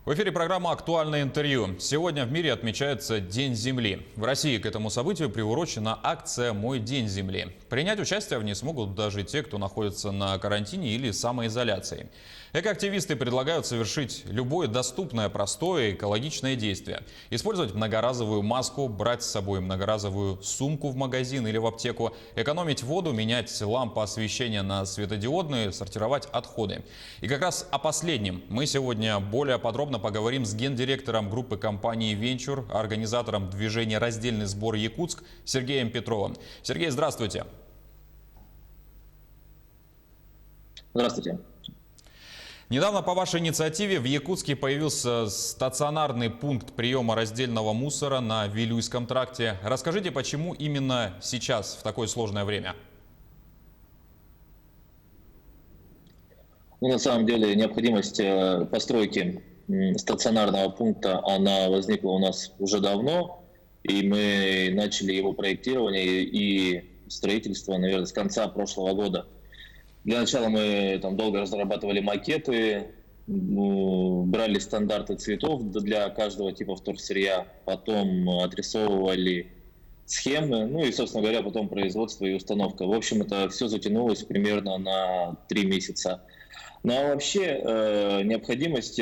В эфире программа «Актуальное интервью». Сегодня в мире отмечается День Земли. В России к этому событию приурочена акция «Мой день Земли». Принять участие в ней смогут даже те, кто находится на карантине или самоизоляции. Экоактивисты предлагают совершить любое доступное, простое, экологичное действие. Использовать многоразовую маску, брать с собой многоразовую сумку в магазин или в аптеку, экономить воду, менять лампы освещения на светодиодные, сортировать отходы. И как раз о последнем мы сегодня более подробно поговорим с гендиректором группы компании «Венчур», организатором движения «Раздельный сбор Якутск» Сергеем Петровым. Сергей, здравствуйте. Здравствуйте. Недавно по вашей инициативе в Якутске появился стационарный пункт приема раздельного мусора на Вилюйском тракте. Расскажите, почему именно сейчас, в такое сложное время? На самом деле необходимость постройки стационарного пункта, она возникла у нас уже давно, и мы начали его проектирование и строительство, наверное, с конца прошлого года. Для начала мы долго разрабатывали макеты, брали стандарты цветов для каждого типа вторсырья, потом отрисовывали схемы, ну и, собственно говоря, потом производство и установка. В общем, это все затянулось примерно на 3 месяца. Ну а вообще необходимость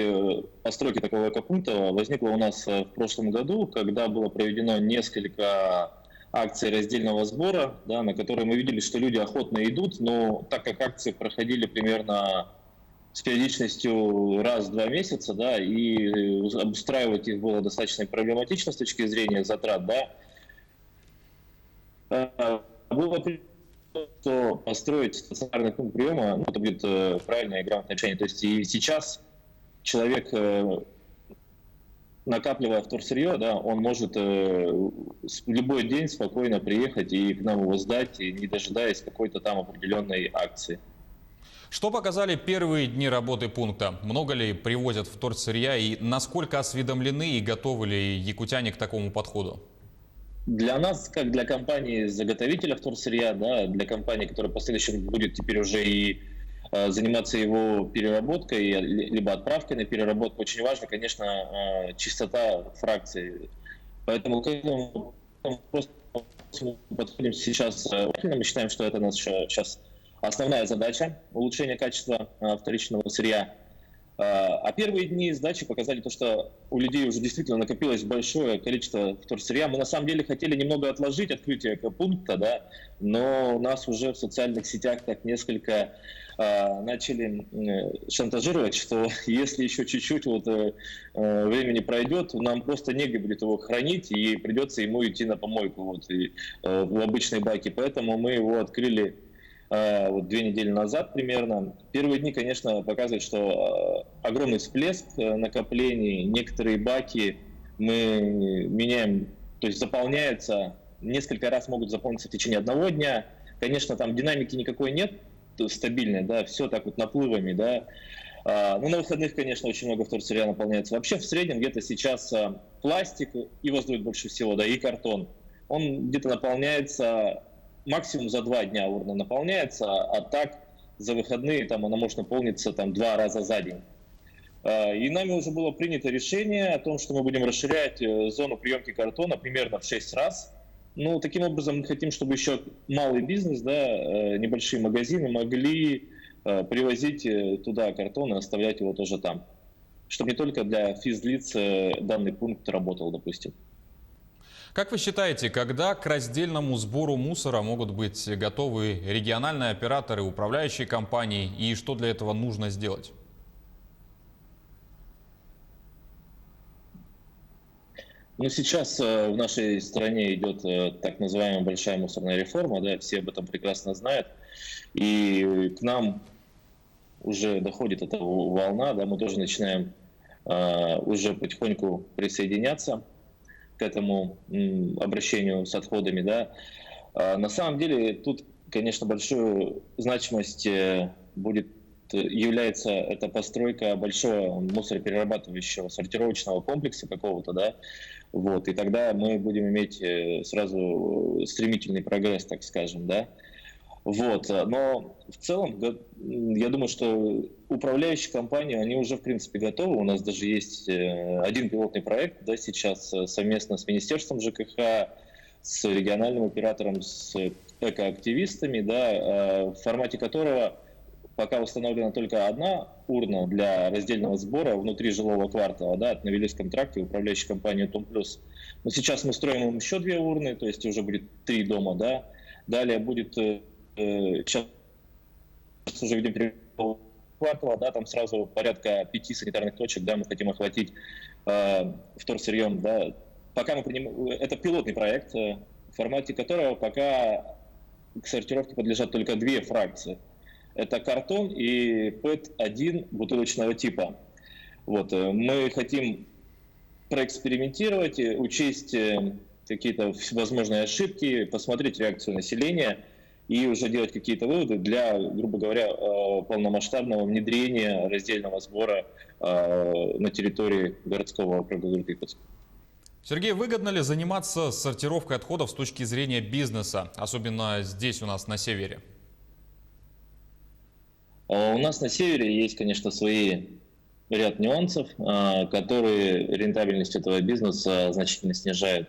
постройки такого экопункта возникла у нас в прошлом году, когда было проведено несколько акций раздельного сбора, да, на которые мы видели, что люди охотно идут, но так как акции проходили примерно с периодичностью раз в 2 месяца, да, и обустраивать их было достаточно проблематично с точки зрения затрат, да, было что построить стационарный пункт приема, это будет правильное и грамотное решение. То есть и сейчас человек, накапливая вторсырье, да, он может в любой день спокойно приехать и к нам его сдать, и не дожидаясь какой-то там определенной акции. Что показали первые дни работы пункта? Много ли привозят вторсырья и насколько осведомлены и готовы ли якутяне к такому подходу? Для нас, как для компании-заготовителя вторсырья, да, для компании, которая в последующем будет теперь уже и заниматься его переработкой, либо отправкой на переработку, очень важно, конечно, чистота фракции. Поэтому к этому просто подходим сейчас. Мы считаем, что это наша сейчас основная задача – улучшение качества вторичного сырья. А первые дни сдачи показали то, что у людей уже действительно накопилось большое количество вторсырья. Мы на самом деле хотели немного отложить открытие экопункта, да, но нас уже в социальных сетях так несколько начали шантажировать, что если еще чуть-чуть времени пройдет, нам просто негде будет его хранить, и придется ему идти на помойку в обычные баки. Поэтому мы его открыли 2 недели назад примерно. Первые дни, конечно, показывают, что огромный всплеск накоплений. Некоторые баки мы меняем, то есть заполняются, несколько раз могут заполниться в течение 1 дня. Конечно, там динамики никакой нет стабильной, да, все так вот наплывами, да. Но на выходных, конечно, очень много вторсырья наполняется. Вообще в среднем где-то сейчас пластик, его сдают больше всего, да, и картон. Он где-то наполняется максимум за 2 дня урна наполняется, а так за выходные там она может наполниться 2 раза за день. И нами уже было принято решение о том, что мы будем расширять зону приемки картона примерно в 6 раз. Ну, таким образом мы хотим, чтобы еще малый бизнес, да, небольшие магазины могли привозить туда картон и оставлять его тоже там. Чтобы не только для физлиц данный пункт работал, допустим. Как вы считаете, когда к раздельному сбору мусора могут быть готовы региональные операторы, управляющие компании, и что для этого нужно сделать? Ну, сейчас в нашей стране идет так называемая большая мусорная реформа, да, все об этом прекрасно знают, и к нам уже доходит эта волна, да, мы тоже начинаем уже потихоньку присоединяться к этому обращению с отходами, да. На самом деле тут, конечно, большую значимость является эта постройка большого мусороперерабатывающего сортировочного комплекса какого-то, да, вот, и тогда мы будем иметь сразу стремительный прогресс, так скажем, да. Вот. Но в целом, я думаю, что управляющие компании, они уже, в принципе, готовы. У нас даже есть один пилотный проект, да, сейчас совместно с Министерством ЖКХ, с региональным оператором, с экоактивистами, да, в формате которого пока установлена только одна урна для раздельного сбора внутри жилого квартала, да, от Новелийском тракте, управляющей компании «Том Плюс». Но сейчас мы строим им еще 2 урны, то есть уже будет 3 дома, да. Далее будет, сейчас уже видим квартала, да, там сразу порядка 5 санитарных точек, да, мы хотим охватить вторсырьем, да. Пока мы это пилотный проект, в формате которого пока к сортировке подлежат только 2 фракции. Это картон и ПЭТ-1 бутылочного типа. Вот. Мы хотим проэкспериментировать, учесть какие-то возможные ошибки, посмотреть реакцию населения и уже делать какие-то выводы для, грубо говоря, полномасштабного внедрения раздельного сбора на территории городского округа Иркутска. Сергей, выгодно ли заниматься сортировкой отходов с точки зрения бизнеса, особенно здесь у нас на севере? У нас на севере есть, конечно, свои ряд нюансов, которые рентабельность этого бизнеса значительно снижают.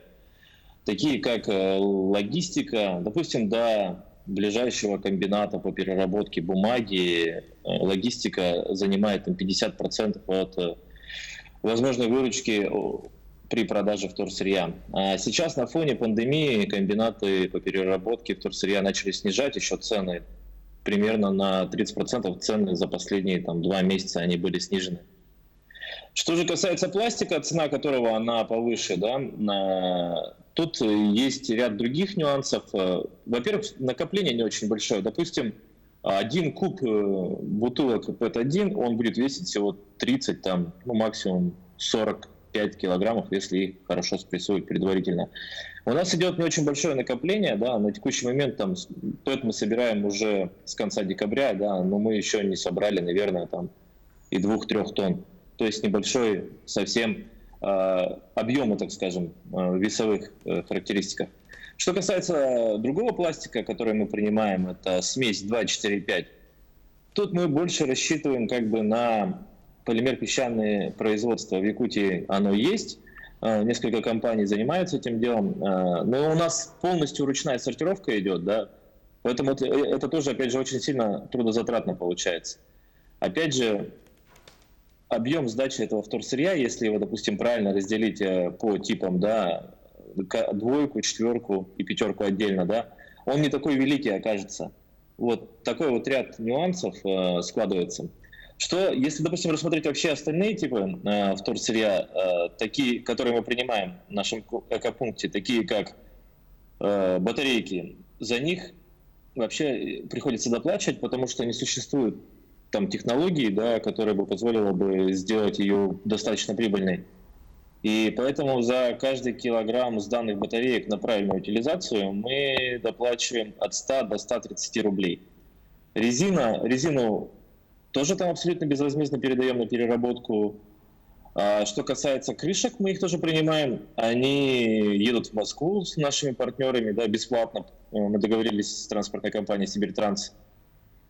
Такие как логистика, допустим, до ближайшего комбината по переработке бумаги логистика занимает 50% от возможной выручки при продаже вторсырья. А сейчас на фоне пандемии комбинаты по переработке вторсырья начали снижать еще цены. Примерно на 30% цены за последние 2 месяца они были снижены. Что же касается пластика, цена которого она повыше, да, тут есть ряд других нюансов. Во-первых, накопление не очень большое. Допустим, 1 куб бутылок ПЭТ-1, он будет весить всего 30, максимум 45 килограммов, если их хорошо спрессуют предварительно. У нас идет не очень большое накопление, да, на текущий момент ПЭТ мы собираем уже с конца декабря, да, но мы еще не собрали, наверное, и 2-3 тонн. То есть небольшой совсем объема, так скажем, весовых характеристиках. Что касается другого пластика, который мы принимаем, это смесь 2,4,5. Тут мы больше рассчитываем на полимер-песчаное производство. В Якутии оно есть. Несколько компаний занимаются этим делом, но у нас полностью ручная сортировка идет, да, поэтому это тоже, опять же, очень сильно трудозатратно получается. Опять же, объем сдачи этого вторсырья, если его, допустим, правильно разделить по типам, да, 2, 4 и 5 отдельно, да, он не такой великий окажется. Вот такой вот ряд нюансов складывается. Что, если, допустим, рассмотреть вообще остальные типы вторсырья, такие, которые мы принимаем в нашем экопункте, такие как батарейки, за них вообще приходится доплачивать, потому что не существует технологии, да, которые бы позволило бы сделать ее достаточно прибыльной. И поэтому за каждый килограмм сданных батареек на правильную утилизацию мы доплачиваем от 100 до 130 рублей. Резину тоже абсолютно безвозмездно передаем на переработку. Что касается крышек, мы их тоже принимаем. Они едут в Москву с нашими партнерами, да, бесплатно. Мы договорились с транспортной компанией «Сибирьтранс».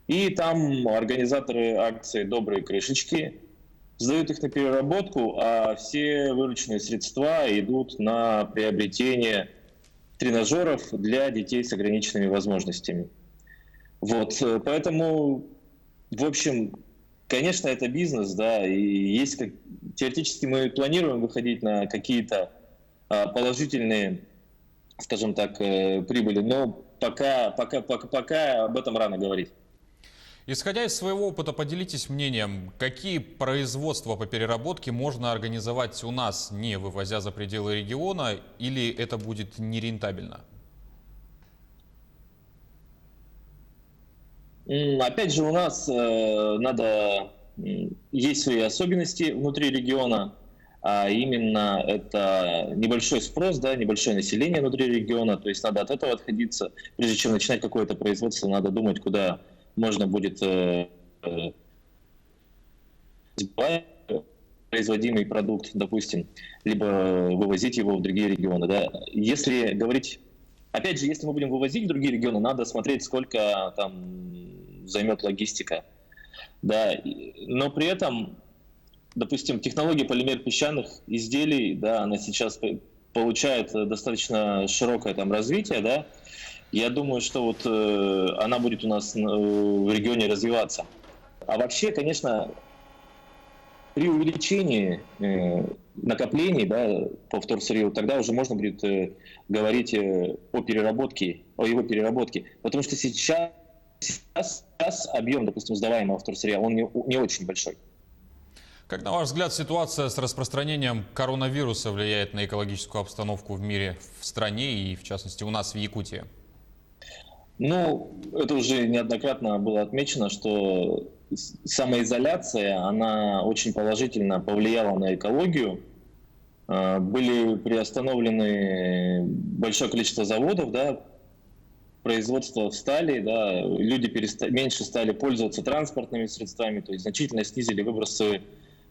И там организаторы акции «Добрые крышечки» сдают их на переработку, а все вырученные средства идут на приобретение тренажеров для детей с ограниченными возможностями. Вот, поэтому, в общем, конечно, это бизнес, да, и есть теоретически мы планируем выходить на какие-то положительные, скажем так, прибыли, но пока об этом рано говорить. Исходя из своего опыта, поделитесь мнением, какие производства по переработке можно организовать у нас, не вывозя за пределы региона, или это будет нерентабельно? Опять же, у нас есть свои особенности внутри региона, а именно это небольшой спрос, да, небольшое население внутри региона, то есть надо от этого отходиться. Прежде чем начинать какое-то производство, надо думать, куда можно будет производимый продукт, допустим, либо вывозить его в другие регионы. Да. Если говорить Опять же, если мы будем вывозить в другие регионы, надо смотреть, сколько там займет логистика. Да, но при этом, допустим, технология полимер-песчаных изделий, да, она сейчас получает достаточно широкое там развитие, да. Я думаю, что вот она будет у нас в регионе развиваться. А вообще, конечно, при увеличении накоплений, да, по вторсырью, тогда уже можно будет говорить о его переработке. Потому что сейчас объем, допустим, сдаваемого вторсырья, он не очень большой. Как, на ваш взгляд, ситуация с распространением коронавируса влияет на экологическую обстановку в мире, в стране и, в частности, у нас в Якутии? Ну, это уже неоднократно было отмечено, что самоизоляция, она очень положительно повлияла на экологию. Были приостановлены большое количество заводов, да, производство встали, да, люди меньше стали пользоваться транспортными средствами, то есть значительно снизили выбросы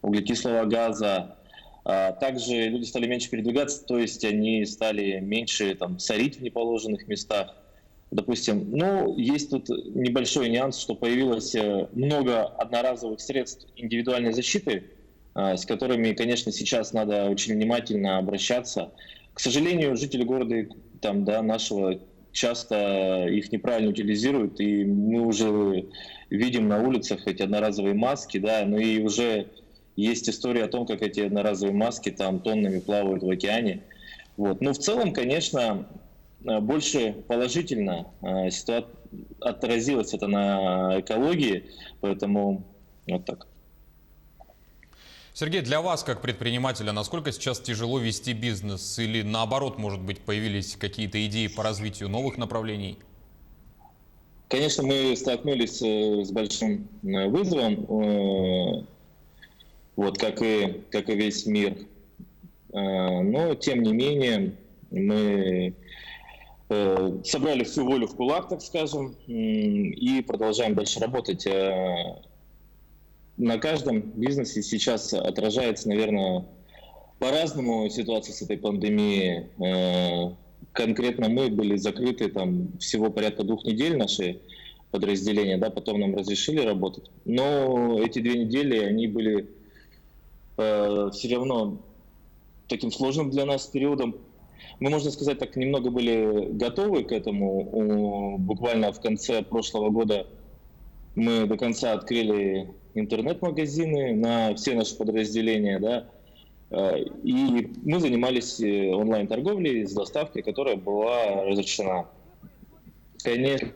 углекислого газа. Также люди стали меньше передвигаться, то есть они стали меньше там сорить в неположенных местах. Допустим, ну, есть тут небольшой нюанс, что появилось много одноразовых средств индивидуальной защиты, с которыми, конечно, сейчас надо очень внимательно обращаться. К сожалению, жители города там, да, нашего часто их неправильно утилизируют, и мы уже видим на улицах эти одноразовые маски, да, ну и уже есть история о том, как эти одноразовые маски там тоннами плавают в океане. Вот. Но в целом, конечно, больше положительно отразилось это на экологии, поэтому вот так. Сергей, для вас, как предпринимателя, насколько сейчас тяжело вести бизнес? Или наоборот, может быть, появились какие-то идеи по развитию новых направлений? Конечно, мы столкнулись с большим вызовом, вот как и весь мир. Но, тем не менее, мы собрали всю волю в кулак, так скажем, и продолжаем дальше работать. На каждом бизнесе сейчас отражается, наверное, по-разному ситуация с этой пандемией. Конкретно мы были закрыты там всего порядка 2 недель, наши подразделения, да, потом нам разрешили работать. Но эти 2 недели, они были все равно таким сложным для нас периодом. Мы, можно сказать, так немного были готовы к этому. Буквально в конце прошлого года мы до конца открыли интернет-магазины на все наши подразделения, да, и мы занимались онлайн-торговлей с доставкой, которая была разрешена. Конечно,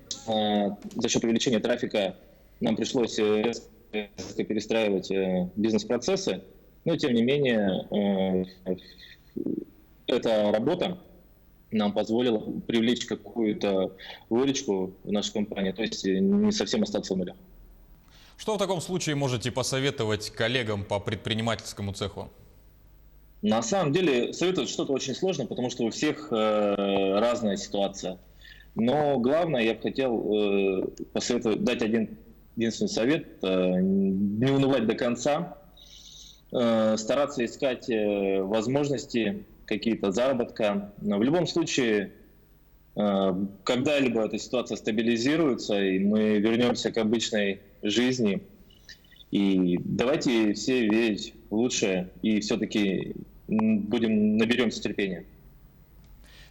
за счет увеличения трафика нам пришлось резко перестраивать бизнес-процессы, но тем не менее эта работа нам позволила привлечь какую-то выручку в нашу компанию, то есть не совсем остаться в нуле. Что в таком случае можете посоветовать коллегам по предпринимательскому цеху? На самом деле советовать что-то очень сложно, потому что у всех разная ситуация. Но главное, я бы хотел посоветовать, дать единственный совет: не унывать до конца, стараться искать возможности какие-то заработка. Но в любом случае, когда-либо эта ситуация стабилизируется, и мы вернемся к обычной жизни. И давайте все верить в лучшее, и все-таки наберемся терпения.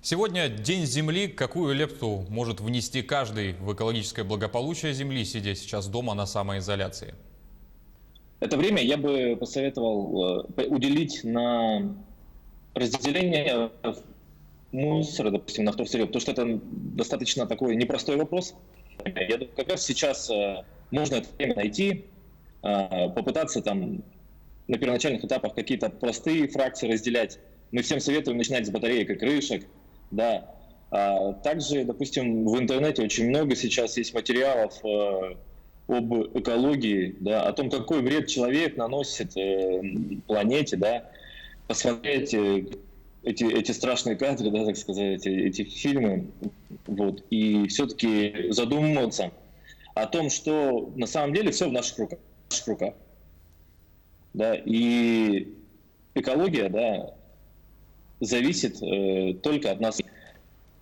Сегодня День Земли. Какую лепту может внести каждый в экологическое благополучие Земли, сидя сейчас дома на самоизоляции? Это время я бы посоветовал уделить на разделение мусора, допустим, на вторсырье, потому что это достаточно такой непростой вопрос. Я думаю, как раз сейчас можно это время найти, попытаться там на первоначальных этапах какие-то простые фракции разделять. Мы всем советуем начинать с батареек и крышек, да. Также, допустим, в интернете очень много сейчас есть материалов об экологии, да, о том, какой вред человек наносит планете, да. Посмотреть эти страшные кадры, да, так сказать, эти фильмы, вот, и все-таки задумываться о том, что на самом деле все в наших руках, да, и экология, да, зависит только от нас.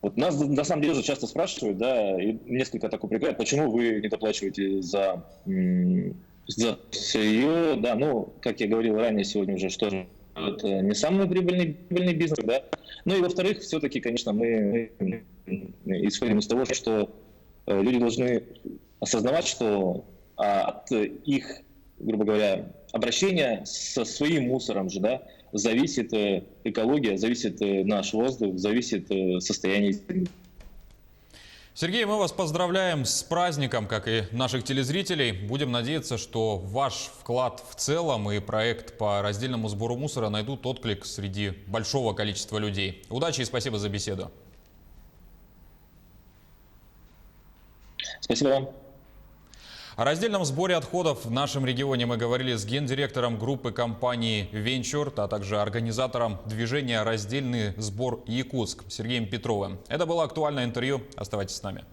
Вот нас на самом деле часто спрашивают, да, и несколько так упрекают, почему вы не доплачиваете за сырье, да, ну, как я говорил ранее сегодня уже, что это не самый прибыльный бизнес, да. Ну и во-вторых, все-таки, конечно, мы исходим из того, что люди должны осознавать, что от их, грубо говоря, обращения со своим мусором же, да, зависит экология, зависит наш воздух, зависит состояние земли. Сергей, мы вас поздравляем с праздником, как и наших телезрителей. Будем надеяться, что ваш вклад в целом и проект по раздельному сбору мусора найдут отклик среди большого количества людей. Удачи и спасибо за беседу. Спасибо вам. О раздельном сборе отходов в нашем регионе мы говорили с гендиректором группы компании «Венчур», а также организатором движения «Раздельный сбор Якутск» Сергеем Петровым. Это было актуальное интервью. Оставайтесь с нами.